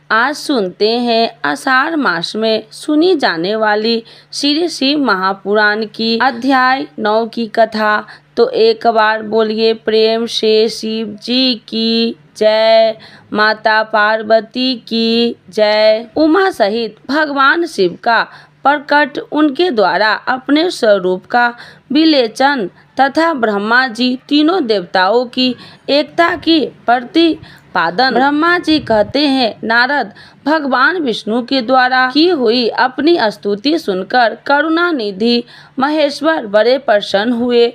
आज सुनते हैं आषाढ़ मास में सुनी जाने वाली श्री शिव महापुराण की अध्याय 9 की कथा। तो एक बार बोलिए प्रेम से शिव जी की जय। माता पार्वती की जय। उमा सहित भगवान शिव का प्रकट, उनके द्वारा अपने स्वरूप का विवेचन तथा ब्रह्मा जी तीनों देवताओं की एकता की प्रतिपादन। ब्रह्मा जी कहते हैं, नारद भगवान विष्णु के द्वारा की हुई अपनी स्तुति सुनकर करुणानिधि महेश्वर बड़े प्रसन्न हुए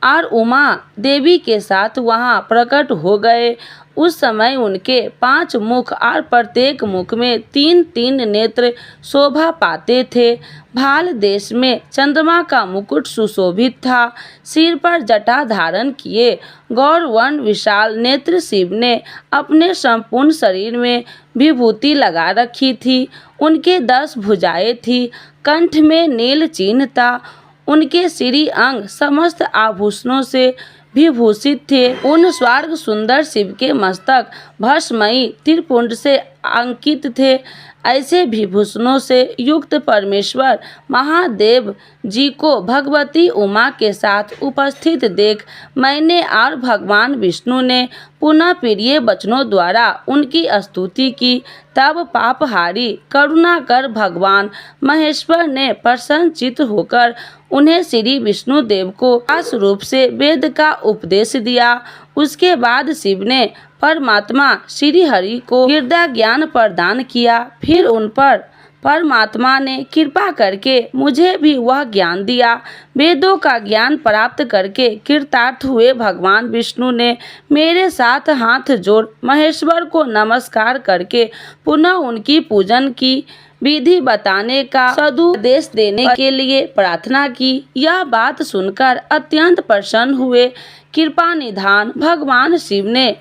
और उमा देवी के साथ वहां प्रकट हो गए। उस समय उनके 5 मुख और प्रत्येक मुख में 3-3 नेत्र शोभा पाते थे। भाल देश में चंद्रमा का मुकुट सुशोभित था। सिर पर जटा धारण किए गौरवर्ण विशाल नेत्र शिव ने अपने संपूर्ण शरीर में विभूति लगा रखी थी। उनके 10 भुजाएं थी। कंठ में नील चिन्ह था। उनके श्री अंग समस्त आभूषणों से विभूषित थे। उन स्वर्ग सुंदर शिव के मस्तक भस्ममयी त्रिपुंड से अंकित थे। ऐसे विभूषणों से युक्त परमेश्वर महादेव जी को भगवती उमा के साथ उपस्थित देख मैंने और भगवान विष्णु ने पुनः प्रिय वचनों द्वारा उनकी स्तुति की। तब पापहारी करुणाकर भगवान महेश्वर ने प्रसन्नचित्त होकर उन्हें श्री विष्णु देव को खास रूप से वेद का उपदेश दिया। उसके बाद शिव ने परमात्मा श्री हरि को हृदय ज्ञान प्रदान किया। फिर उन पर परमात्मा ने कृपा करके मुझे भी वह ज्ञान दिया। वेदों का ज्ञान प्राप्त करके कृतार्थ हुए भगवान विष्णु ने मेरे साथ हाथ जोड़ महेश्वर को नमस्कार करके पुनः उनकी पूजन की विधि बताने का सदुपदेश देने के लिए प्रार्थना की। यह बात सुनकर अत्यंत प्रसन्न हुए। कृपा निधान भगवान शिव ने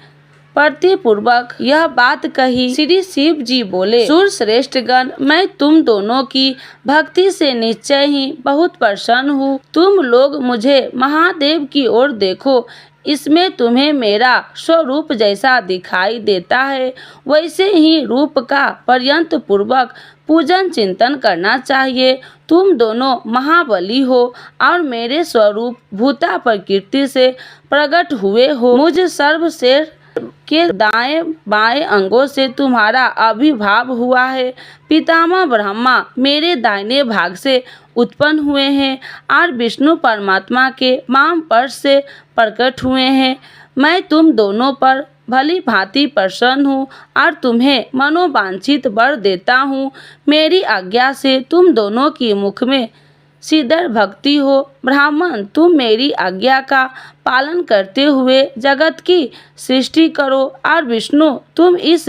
प्रतिपूर्वक यह बात कही। श्री शिव जी बोले, सुर श्रेष्ठ गण, मैं तुम दोनों की भक्ति से निश्चय ही बहुत प्रसन्न हूँ। तुम लोग मुझे महादेव की ओर देखो। इसमें तुम्हें मेरा स्वरूप जैसा दिखाई देता है वैसे ही रूप का पर्यंत पूर्वक पूजन चिंतन करना चाहिए। तुम दोनों महाबली हो और मेरे स्वरूप भूता प्रकृति से प्रकट हुए हो। मुझ सर्वश्रेष्ठ के दाएं बाएं अंगों से तुम्हारा आविर्भाव हुआ है। पितामह ब्रह्मा मेरे दाहिने भाग से उत्पन्न हुए हैं और विष्णु परमात्मा के वाम पार्श्व से प्रकट हुए हैं। मैं तुम दोनों पर भली भांति प्रसन्न हूँ और तुम्हें मनोवांछित वर देता हूँ। मेरी आज्ञा से तुम दोनों की मुख में सीधर भक्ति हो। ब्राह्मण, तुम मेरी आज्ञा का पालन करते हुए जगत की सृष्टि करो और विष्णु तुम इस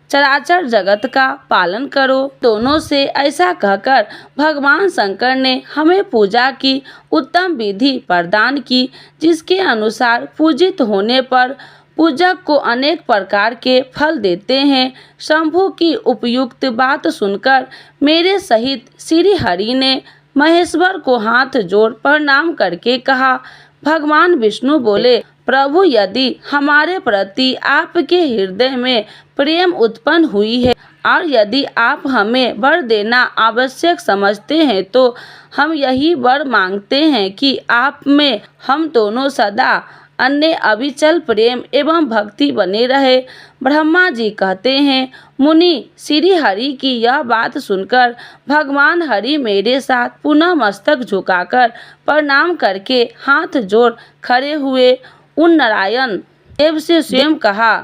चराचर जगत का पालन करो। दोनों से ऐसा कहकर भगवान शंकर ने हमें पूजा की उत्तम विधि प्रदान की, जिसके अनुसार पूजित होने पर पूजक को अनेक प्रकार के फल देते हैं। शंभु की उपयुक्त बात सुनकर मेरे सहित श्री हरि ने महेश्वर को हाथ जोड़ प्रणाम करके कहा। भगवान विष्णु बोले, प्रभु, यदि हमारे प्रति आपके हृदय में प्रेम उत्पन्न हुई है और यदि आप हमें वर देना आवश्यक समझते हैं तो हम यही वर मांगते हैं कि आप में हम दोनों सदा अन्य अविचल प्रेम एवं भक्ति बने रहे। ब्रह्मा जी कहते हैं, मुनि, श्री हरि की यह बात सुनकर भगवान हरि मेरे साथ पुनः मस्तक झुकाकर प्रणाम करके हाथ जोड़ खड़े हुए। उन नारायण देव से स्वयं कहा।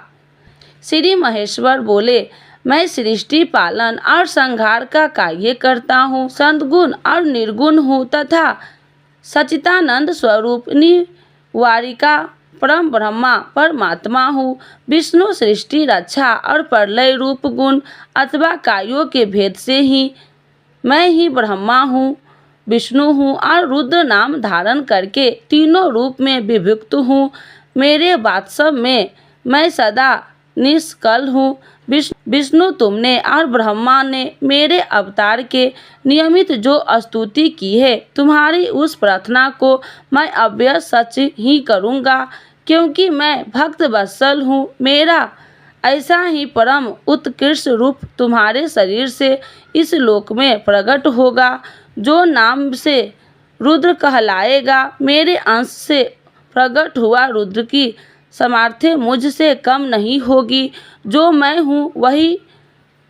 श्री महेश्वर बोले, मैं सृष्टि पालन और संहार का कार्य करता हूँ, सद्गुण और निर्गुण हूँ तथा सच्चिदानंद स्वरूप निवारिका परम ब्रह्मा परमात्मा हूँ। विष्णु सृष्टि रक्षा और प्रलय रूप गुण अथवा कार्यों के भेद से ही मैं ही ब्रह्मा हूँ, विष्णु हूँ और रुद्र नाम धारण करके तीनों रूप में विभक्त हूँ। मेरे वात्सव में मैं सदा निष्कल हूँ। विष्णु तुमने और ब्रह्मा ने मेरे अवतार के नियमित जो स्तुति की है, तुम्हारी उस प्रार्थना को मैं अवश्य सच ही करूँगा, क्योंकि मैं भक्त वत्सल हूँ। मेरा ऐसा ही परम उत्कृष्ट रूप तुम्हारे शरीर से इस लोक में प्रकट होगा, जो नाम से रुद्र कहलाएगा। मेरे अंश से प्रकट हुआ रुद्र की सामर्थ्य मुझसे कम नहीं होगी। जो मैं हूँ वही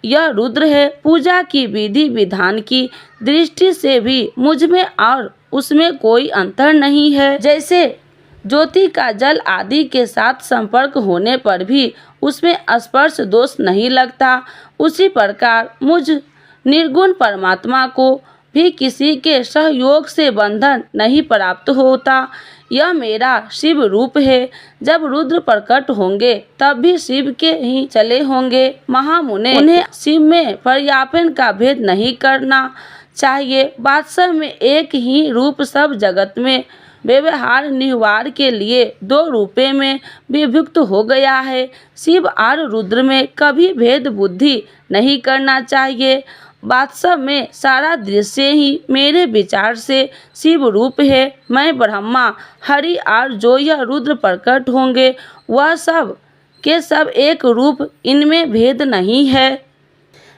यह रुद्र है। पूजा की विधि विधान की दृष्टि से भी मुझ में और उसमें कोई अंतर नहीं है। जैसे ज्योति का जल आदि के साथ संपर्क होने पर भी उसमें स्पर्श दोष नहीं लगता, उसी प्रकार मुझ निर्गुण परमात्मा को भी किसी के सहयोग से बंधन नहीं प्राप्त होता। यह मेरा शिव रूप है। जब रुद्र प्रकट होंगे तब भी शिव के ही चले होंगे। महामुने, उन्हें शिव में पर्यापन का भेद नहीं करना चाहिए। वास्तव में एक ही रूप सब जगत में व्यवहार निवार के लिए दो रूपे में विभक्त हो गया है। शिव और रुद्र में कभी भेद बुद्धि नहीं करना चाहिए। वास्तव में सारा दृश्य ही मेरे विचार से शिव रूप है। मैं ब्रह्मा, हरि और जो यह रुद्र प्रकट होंगे वह सब के सब एक रूप, इनमें भेद नहीं है।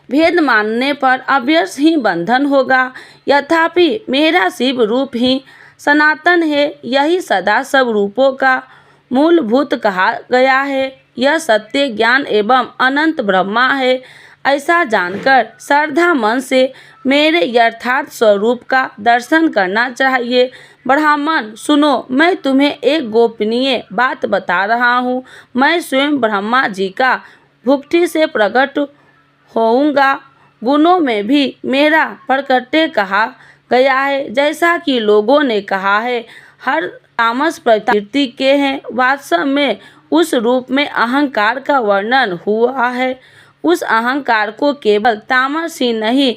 भेद मानने पर अवश्य ही बंधन होगा। यथापि मेरा शिव रूप ही सनातन है। यही सदा सब रूपों का मूलभूत कहा गया है। यह सत्य, ज्ञान एवं अनंत ब्रह्मा है। ऐसा जानकर श्रद्धा मन से मेरे यथार्थ स्वरूप का दर्शन करना चाहिए। ब्राह्मण सुनो, मैं तुम्हें एक गोपनीय बात बता रहा हूँ। मैं स्वयं ब्रह्मा जी का भुक्ति से प्रकट होऊंगा। गुणों में भी मेरा प्रकट्य कहा गया है। जैसा कि लोगों ने कहा है हर तामस प्रकृति के हैं, वास्तव में उस रूप में अहंकार का वर्णन हुआ है। उस अहंकार को केवल तामस ही नहीं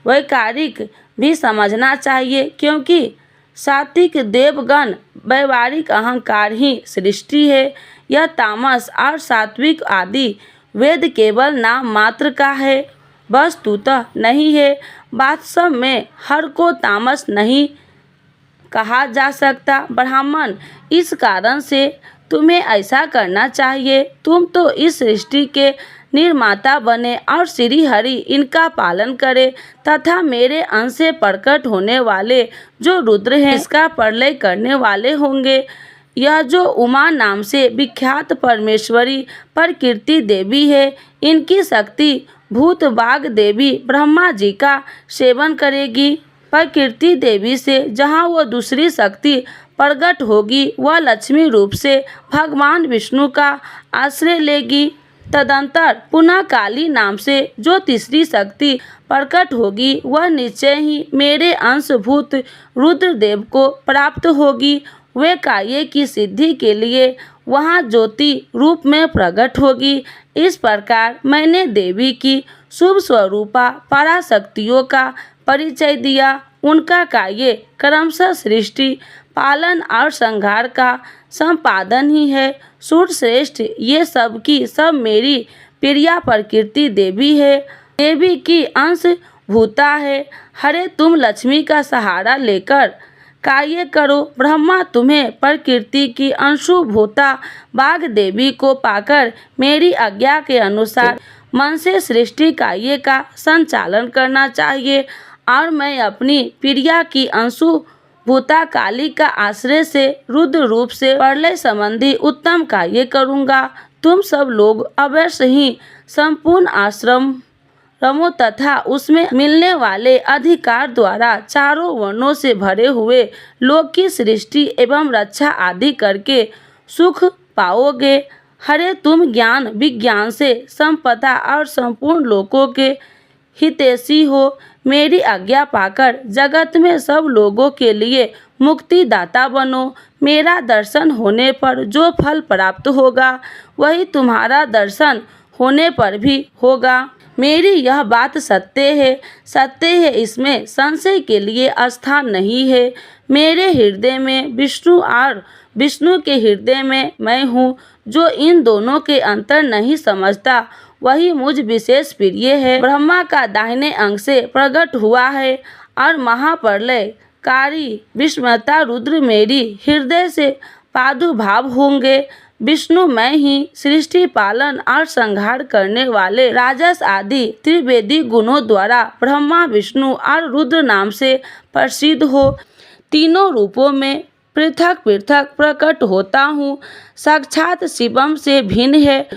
वैकारिक भी समझना चाहिए, क्योंकि सात्विक देवगण वैवारिक अहंकार ही सृष्टि है। यह तामस और सात्विक आदि वेद केवल नाम मात्र का है, वस्तुतः नहीं है। वास्तव में हर को तामस नहीं कहा जा सकता। ब्राह्मण, इस कारण से तुम्हें ऐसा करना चाहिए। तुम तो इस सृष्टि के निर्माता बने और श्री हरि इनका पालन करे तथा मेरे अंश से प्रकट होने वाले जो रुद्र हैं इसका प्रलय करने वाले होंगे। यह जो उमा नाम से विख्यात परमेश्वरी प्रकृति देवी है, इनकी शक्ति भूत बाग देवी ब्रह्मा जी का सेवन करेगी। प्रकृति देवी से जहाँ वह दूसरी शक्ति प्रकट होगी वह लक्ष्मी रूप से भगवान विष्णु का आश्रय लेगी। तदंतर पुनः काली नाम से जो तीसरी शक्ति प्रकट होगी वह निश्चय ही मेरे अंशभूत रुद्रदेव को प्राप्त होगी। वे कार्य की सिद्धि के लिए वहाँ ज्योति रूप में प्रकट होगी। इस प्रकार मैंने देवी की शुभ स्वरूपा पराशक्तियों का परिचय दिया। उनका कार्य क्रमशः सृष्टि, पालन और संहार का संपादन ही है। सूर श्रेष्ठ, ये सब की सब मेरी प्रिया प्रकृति देवी है, देवी की अंश भूता है। हरे तुम लक्ष्मी का सहारा लेकर कार्य करो। ब्रह्मा तुम्हें प्रकृति की अंशुभूता बाघ देवी को पाकर मेरी आज्ञा के अनुसार मन से सृष्टि कार्य का संचालन करना चाहिए और मैं अपनी प्रिया की अंशुभूता काली का आश्रय से रुद्र रूप से प्रलय संबंधी उत्तम कार्य करूँगा। तुम सब लोग अवश्य ही संपूर्ण आश्रम रमो तथा उसमें मिलने वाले अधिकार द्वारा चारों वर्णों से भरे हुए लोक की सृष्टि एवं रक्षा आदि करके सुख पाओगे। हरे तुम ज्ञान विज्ञान से संपदा और संपूर्ण लोकों के हितैषी हो। मेरी आज्ञा पाकर जगत में सब लोगों के लिए मुक्तिदाता बनो। मेरा दर्शन होने पर जो फल प्राप्त होगा वही तुम्हारा दर्शन होने पर भी होगा। मेरी यह बात सत्य है, इसमें संशय के लिए स्थान नहीं है। मेरे हृदय में विष्णु और विष्णु के हृदय में मैं हूँ। जो इन दोनों के अंतर नहीं समझता वही मुझ विशेष प्रिय है। ब्रह्मा का दाहिने अंग से प्रकट हुआ है और महाप्रलयकारी विस्मता रुद्र मेरी हृदय से प्रादुर्भाव होंगे। विष्णु मैं ही सृष्टि पालन और संहार करने वाले राजस आदि त्रिवेदी गुणों द्वारा ब्रह्मा विष्णु और रुद्र नाम से प्रसिद्ध हो। तीनों रूपों में पृथक पृथक प्रकट होता हूँ। साक्षात शिवम से भिन्न है।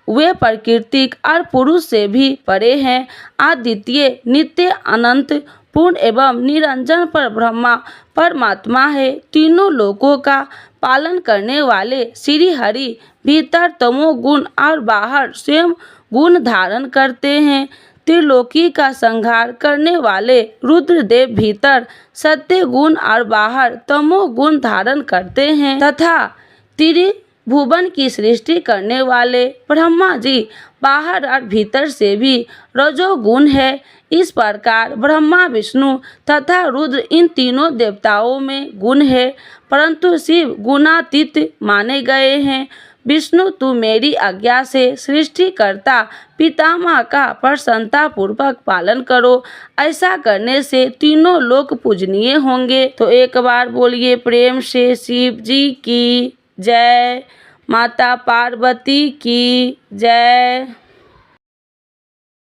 वे प्राकृतिक और पुरुष से भी परे हैं। अद्वितीय नित्य अनंत पूर्ण एवं निरंजन पर ब्रह्मा परमात्मा है। तीनों लोकों का पालन करने वाले श्री हरि भीतर तमोगुण और बाहर स्वयं गुण धारण करते हैं। त्रिलोकी का संहार करने वाले रुद्रदेव भीतर सत्य गुण और बाहर तमो गुण धारण करते हैं तथा त्रिभुवन की सृष्टि करने वाले ब्रह्मा जी बाहर और भीतर से भी रजोगुण है। इस प्रकार ब्रह्मा विष्णु तथा रुद्र इन तीनों देवताओं में गुण है, परंतु शिव गुणातीत माने गए हैं। विष्णु तू मेरी आज्ञा से सृष्टिकर्ता पितामह का प्रसन्नता पूर्वक पालन करो। ऐसा करने से तीनों लोक पूजनीय होंगे। तो एक बार बोलिए प्रेम से शिव जी की जय, माता पार्वती की जय।